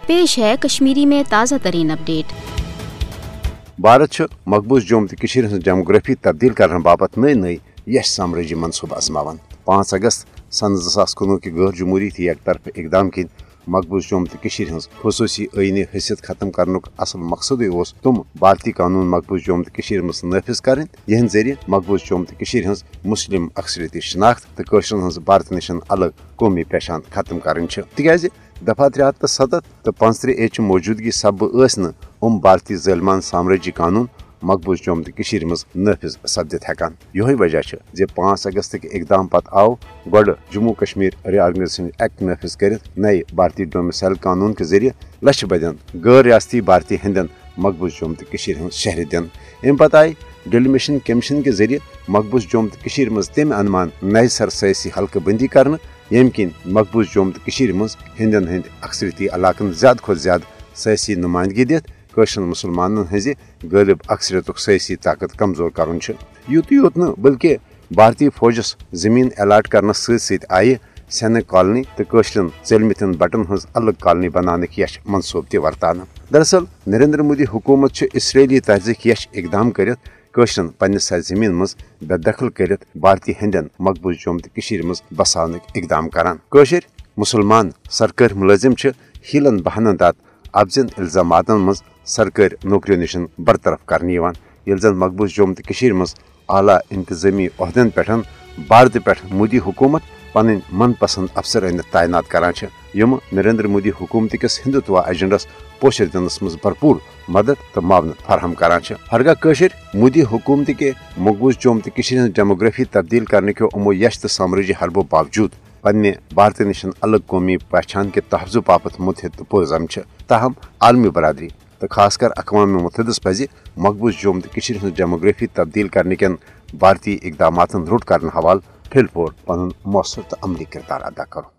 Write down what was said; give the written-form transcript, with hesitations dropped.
पेश है कश्मीरी में ताज़ा तरीन अपडेट। भारत मकबूज जम्मू तो डेमोग्राफी तब्दील करने बाबत नई नई यश साम्राज्य मनसूब आजमावान। 5 अगस्त सन 2019 के गैर जमहूरी एक तरफ इकदाम किन मकबूज जम्मू तो खसूसी आईनी हैसियत खत्म करने असल मकसद तुम भारतीय कानून मकबूज जम्मू तो मज नाफिज कर जरिए मकबूज जम्मू तो मुस्लिम अक्सरियती शनाख्त तो भारत निश अलग कौमी पहचान खत्म कर दफा 370 तो 35 मौजूदगी सब भारतीय ज़ालिमान साम्राज्य कानून मकबूज जम्मू तो मज नाफिज सपदित हेकान। यही वजह जे 5 अगस्त के इकदाम पत आव गोड जम्मू कश्मीर रीऑर्गेनाइजेशन एक्ट नाफिज कर नए भारतीय डोमिसाइल कानून के जरिए लक्ष बदन गैर रियासती भारतीय हिंदन मकबूज जम्मू तो शहर दिन। अम पत आई डेलिमिशन कमीशन के जरिए मकबूज जम्मू तो मज तम अनुमान नए सर सियासी हल्का बंदी कर यम किन मकबूज जम्मू तो मज हिंदन हंद अक्सरियती इलाकन ज्यादा खुद ज्यादा सियासी नुमाइंदगी दित मुसलमानन हज गालिब अक्सरियत सियासी ताकत कमजोर कर यूत न बल्कि भारतीय फौजस जमीन अलाट करने सत आई सैनिक कॉलोनी तो चलमितन बटन हज अलग कॉलोनी बनाने यश मनसूब त वर्तान। दरअसल नरेंद्र मोदी हुकूमत इसराइली तर्ज यश इकदाम कर पन्ने सरजमीन मज बेदखल कर भारतीय हंदन मकबूज जम्मू तो मज बसान इकदाम करान। मुसलमान सरकारी मुलाजिम हीलन बहानन तहत अफजन इल्जामातन मज सरकारी नौकरियों निश बरतरफ करने ये जन मकबूज जम्मू तो मज आला इंतजामी अहदन पे भारत पे मोदी हुकूमत पन मनपसंद अफसर अनित तैनात करान यम नरेंद्र मोदी हुकूमत किस हिंदुत्व एजेंडस पोषर दिनस मज भरपूर मदद तो मावनत फराहम करान। हरगा मोदी हुकूमत के मकबूज जम्मू तो डेमोग्राफी तब्दील करने के अमो यश तो साम्राज्य हरबो बावजूद पन्ने भारत निश अलग कौमी पहचान के तहफ़्ज़ुज़ बापत मुतहद तो पुरज़म ताहम आलमी बरदरी तो खासकर अक़वाम मुत्तहिदा पज़ मकबूज जम्मू तो डेमोग्राफी तब्दील करने के भारतीय इकदामातन रुट कर हवाल फिलफोर पन मौसर तो अमली किरदार अदा करो।